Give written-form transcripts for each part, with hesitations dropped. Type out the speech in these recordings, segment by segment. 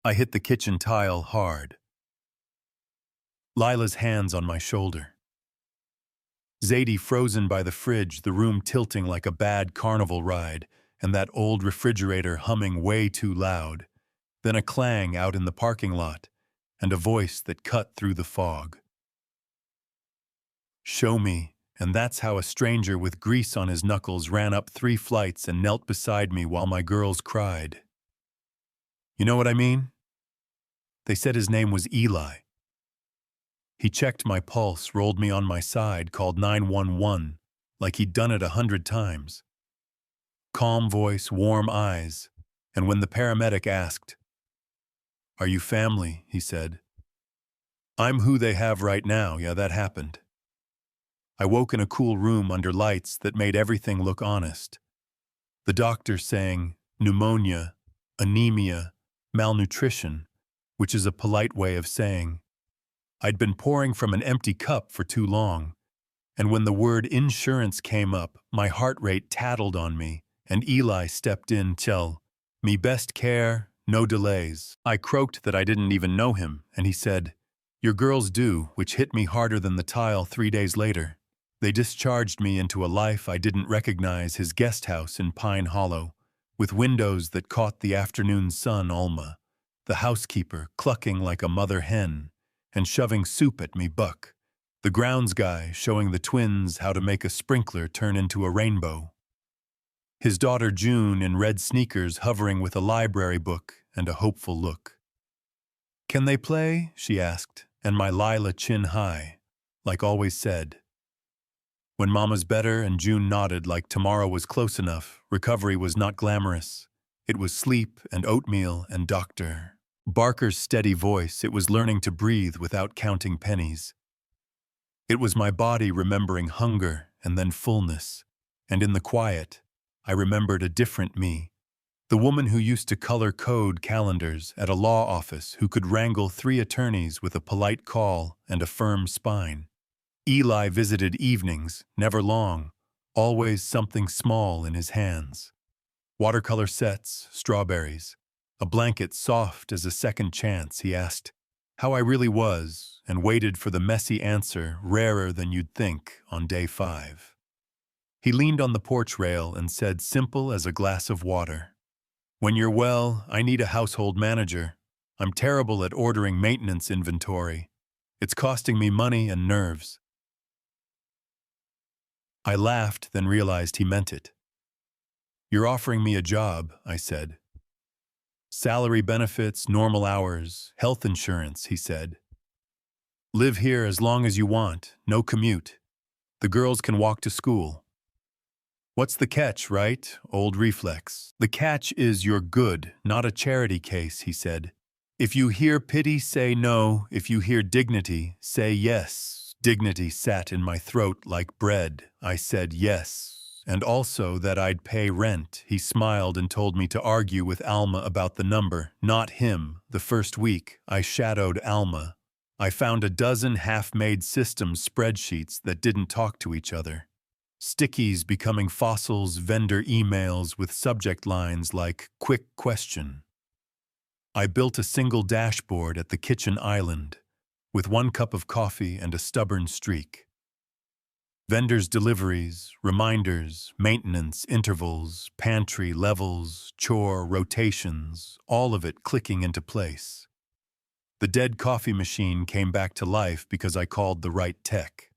I hit the kitchen tile hard. Lila's hands on my shoulder. Zadie frozen by the fridge, the room tilting like a bad carnival ride, and that old refrigerator humming way too loud. Then a clang out in the parking lot, and a voice that cut through the fog. Show me, and that's how a stranger with grease on his knuckles ran up 3 flights and knelt beside me while my girls cried. You know what I mean? They said his name was Eli. He checked my pulse, rolled me on my side, called 911, like he'd done it 100 times. Calm voice, warm eyes, and when the paramedic asked, "Are you family?" he said, "I'm who they have right now, yeah, that happened." I woke in a cool room under lights that made everything look honest. The doctor saying pneumonia, anemia, malnutrition, which is a polite way of saying I'd been pouring from an empty cup for too long, and when the word insurance came up, my heart rate tattled on me, and Eli stepped in, "Tell me best care, no delays." I croaked that I didn't even know him, and he said, "Your girls do," which hit me harder than the tile 3 days later. They discharged me into a life I didn't recognize, his guest house in Pine Hollow, with windows that caught the afternoon sun, Alma, the housekeeper clucking like a mother hen, and shoving soup at me, Buck, the grounds guy showing the twins how to make a sprinkler turn into a rainbow. His daughter June in red sneakers hovering with a library book and a hopeful look. "Can they play?" she asked, and my Lila chin high, like always said. When Mama's better and June nodded like tomorrow was close enough, recovery was not glamorous. It was sleep and oatmeal and Dr. Barker's steady voice. It was learning to breathe without counting pennies. It was my body remembering hunger and then fullness, and in the quiet, I remembered a different me, the woman who used to color code calendars at a law office, who could wrangle 3 attorneys with a polite call and a firm spine. Eli visited evenings, never long, always something small in his hands. Watercolor sets, strawberries, a blanket soft as a second chance. He asked how I really was and waited for the messy answer, rarer than you'd think, on day 5. He leaned on the porch rail and said, simple as a glass of water, "When you're well, I need a household manager. I'm terrible at ordering maintenance inventory. It's costing me money and nerves." I laughed, then realized he meant it. "You're offering me a job," I said. "Salary, benefits, normal hours, health insurance," he said. "Live here as long as you want, no commute. The girls can walk to school." What's the catch, right? Old reflex. The catch is you're good, not a charity case, he said. If you hear pity, say no. If you hear dignity, say yes. Dignity sat in my throat like bread. I said yes. And also that I'd pay rent. He smiled and told me to argue with Alma about the number, not him. The first week, I shadowed Alma. I found a dozen half-made systems spreadsheets that didn't talk to each other. Stickies becoming fossils, vendor emails with subject lines like "quick question." I built a single dashboard at the kitchen island, with 1 cup of coffee and a stubborn streak. Vendors' deliveries, reminders, maintenance intervals, pantry levels, chore rotations, all of it clicking into place. The dead coffee machine came back to life because I called the right tech.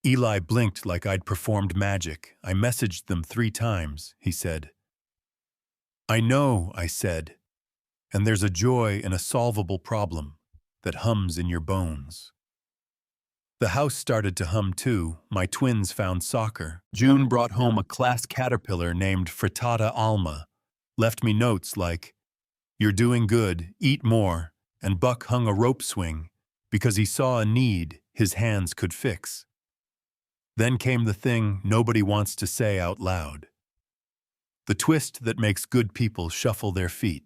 Eli blinked like I'd performed magic. I messaged them 3 times, he said. "I know," I said, "and there's a joy in a solvable problem that hums in your bones." The house started to hum too. My twins found soccer. June brought home a class caterpillar named Frittata Alma, left me notes like, "You're doing good, eat more," and Buck hung a rope swing because he saw a need his hands could fix. Then came the thing nobody wants to say out loud. The twist that makes good people shuffle their feet.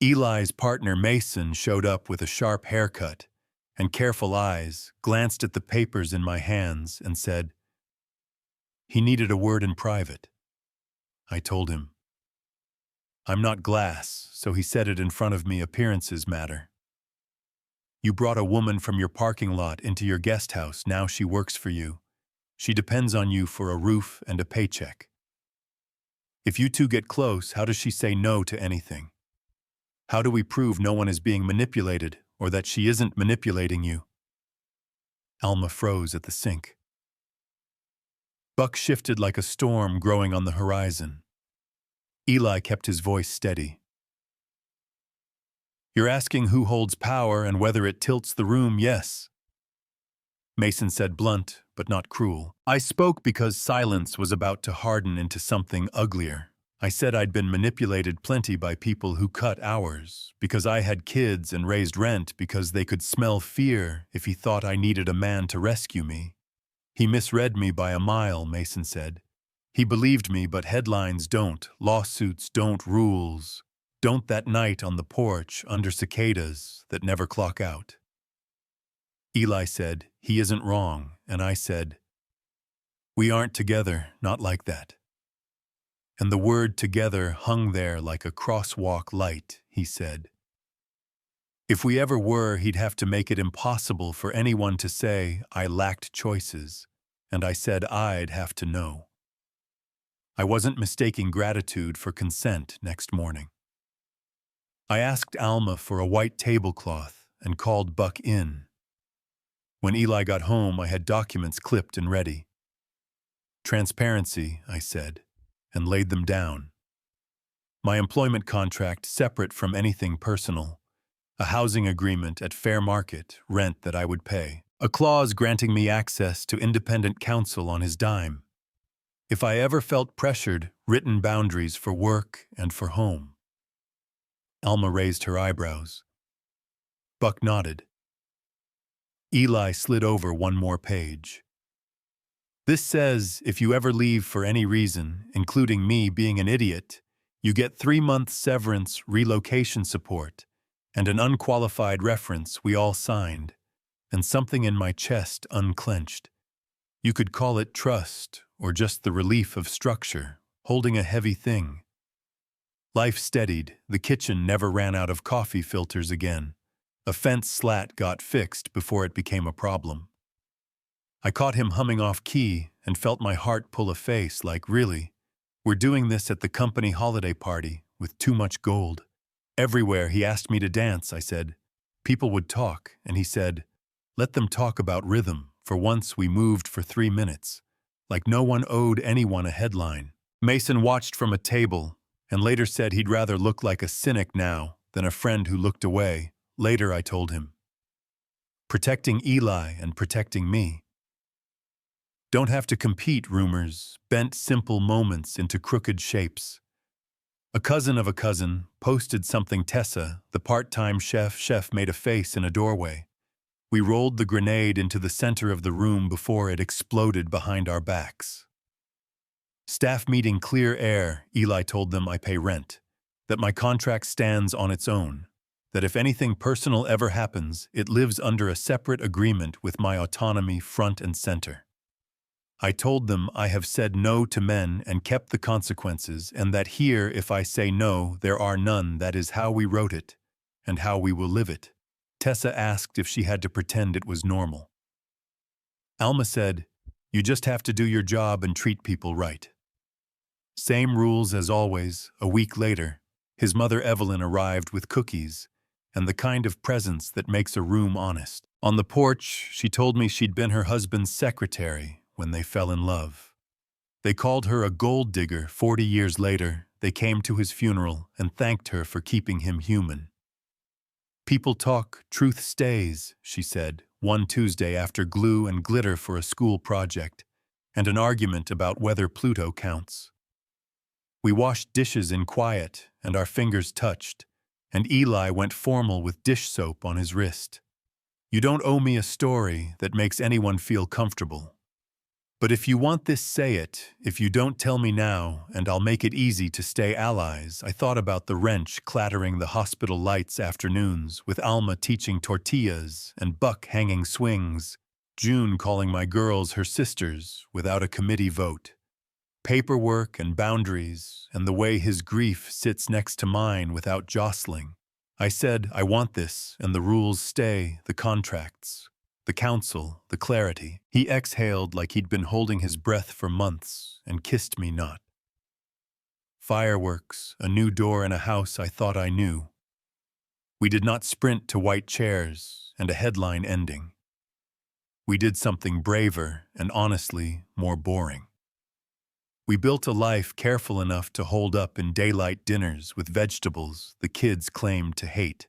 Eli's partner Mason showed up with a sharp haircut and careful eyes, glanced at the papers in my hands, and said, he needed a word in private. I told him. I'm not glass, so he said it in front of me. Appearances matter. You brought a woman from your parking lot into your guest house. Now she works for you. She depends on you for a roof and a paycheck. If you two get close, how does she say no to anything? How do we prove no one is being manipulated or that she isn't manipulating you? Alma froze at the sink. Buck shifted like a storm growing on the horizon. Eli kept his voice steady. You're asking who holds power and whether it tilts the room, yes. Mason said, blunt, but not cruel. I spoke because silence was about to harden into something uglier. I said I'd been manipulated plenty by people who cut hours, because I had kids and raised rent, because they could smell fear if he thought I needed a man to rescue me. He misread me by a mile, Mason said. He believed me, but headlines don't, lawsuits don't, rules don't. That night on the porch under cicadas that never clock out. Eli said, he isn't wrong, and I said, we aren't together, not like that. And the word together hung there like a crosswalk light, he said. If we ever were, he'd have to make it impossible for anyone to say I lacked choices, and I said I'd have to know. I wasn't mistaking gratitude for consent next morning. I asked Alma for a white tablecloth and called Buck in. When Eli got home, I had documents clipped and ready. Transparency, I said, and laid them down. My employment contract separate from anything personal, a housing agreement at fair market, rent that I would pay, a clause granting me access to independent counsel on his dime. If I ever felt pressured, written boundaries for work and for home. Alma raised her eyebrows. Buck nodded. Eli slid over one more page. This says if you ever leave for any reason, including me being an idiot, you get 3-month severance, relocation support, and an unqualified reference we all signed, and something in my chest unclenched. You could call it trust or just the relief of structure, holding a heavy thing. Life steadied. The kitchen never ran out of coffee filters again. A fence slat got fixed before it became a problem. I caught him humming off key and felt my heart pull a face like, really? We're doing this at the company holiday party with too much gold. Everywhere he asked me to dance, I said. People would talk, and he said, let them talk about rhythm. For once we moved for 3 minutes, like no one owed anyone a headline. Mason watched from a table and later said he'd rather look like a cynic now than a friend who looked away. Later I told him. Protecting Eli and protecting me. Don't have to compete, rumors, bent simple moments into crooked shapes. A cousin of a cousin posted something. Tessa, the part-time chef made a face in a doorway. We rolled the grenade into the center of the room before it exploded behind our backs. Staff meeting, clear air. Eli told them I pay rent, that my contract stands on its own, that if anything personal ever happens, it lives under a separate agreement with my autonomy front and center. I told them I have said no to men and kept the consequences, and that here, if I say no, there are none. That is how we wrote it, and how we will live it. Tessa asked if she had to pretend it was normal. Alma said, you just have to do your job and treat people right. Same rules as always. A week later, his mother Evelyn arrived with cookies and the kind of presence that makes a room honest. On the porch, she told me she'd been her husband's secretary when they fell in love. They called her a gold digger. 40 years later, they came to his funeral and thanked her for keeping him human. People talk, truth stays, she said, one Tuesday after glue and glitter for a school project and an argument about whether Pluto counts. We washed dishes in quiet, and our fingers touched, and Eli went formal with dish soap on his wrist. You don't owe me a story that makes anyone feel comfortable. But if you want this, say it. If you don't, tell me now, and I'll make it easy to stay allies. I thought about the wrench clattering the hospital lights afternoons, with Alma teaching tortillas and Buck hanging swings, June calling my girls her sisters without a committee vote. Paperwork and boundaries, and the way his grief sits next to mine without jostling. I said, I want this, and the rules stay, the contracts, the counsel, the clarity. He exhaled like he'd been holding his breath for months, and kissed me not. Fireworks, a new door in a house I thought I knew. We did not sprint to white chairs and a headline ending. We did something braver and honestly more boring. We built a life careful enough to hold up in daylight dinners with vegetables the kids claimed to hate.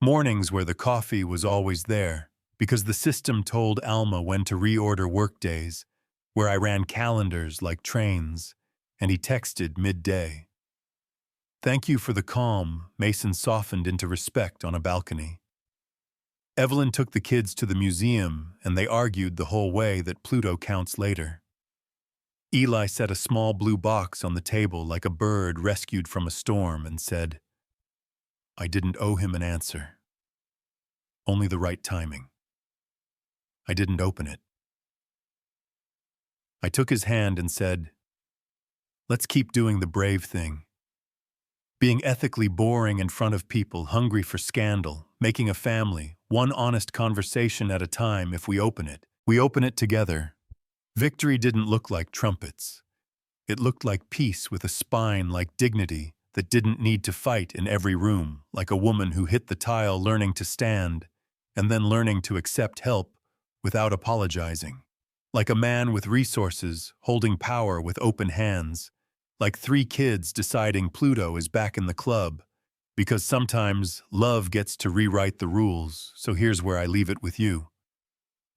Mornings where the coffee was always there, because the system told Alma when to reorder workdays, where I ran calendars like trains, and he texted midday. Thank you for the calm, Mason softened into respect on a balcony. Evelyn took the kids to the museum, and they argued the whole way that Pluto counts later. Eli set a small blue box on the table like a bird rescued from a storm and said, I didn't owe him an answer. Only the right timing. I didn't open it. I took his hand and said, let's keep doing the brave thing. Being ethically boring in front of people hungry for scandal, making a family, one honest conversation at a time. If we open it together. Victory didn't look like trumpets. It looked like peace with a spine, like dignity that didn't need to fight in every room, like a woman who hit the tile learning to stand and then learning to accept help without apologizing. Like a man with resources holding power with open hands, like three kids deciding Pluto is back in the club, because sometimes love gets to rewrite the rules, so here's where I leave it with you.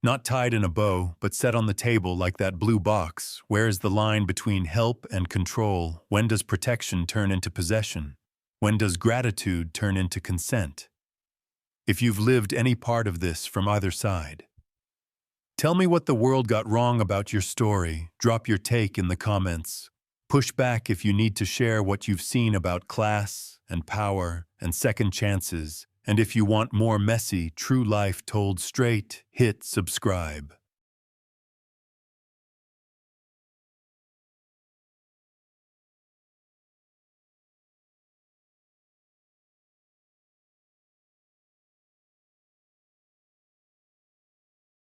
Not tied in a bow, but set on the table like that blue box. Where is the line between help and control? When does protection turn into possession? When does gratitude turn into consent? If you've lived any part of this from either side, tell me what the world got wrong about your story. Drop your take in the comments. Push back if you need to share what you've seen about class and power and second chances. And if you want more messy, true life told straight, hit subscribe.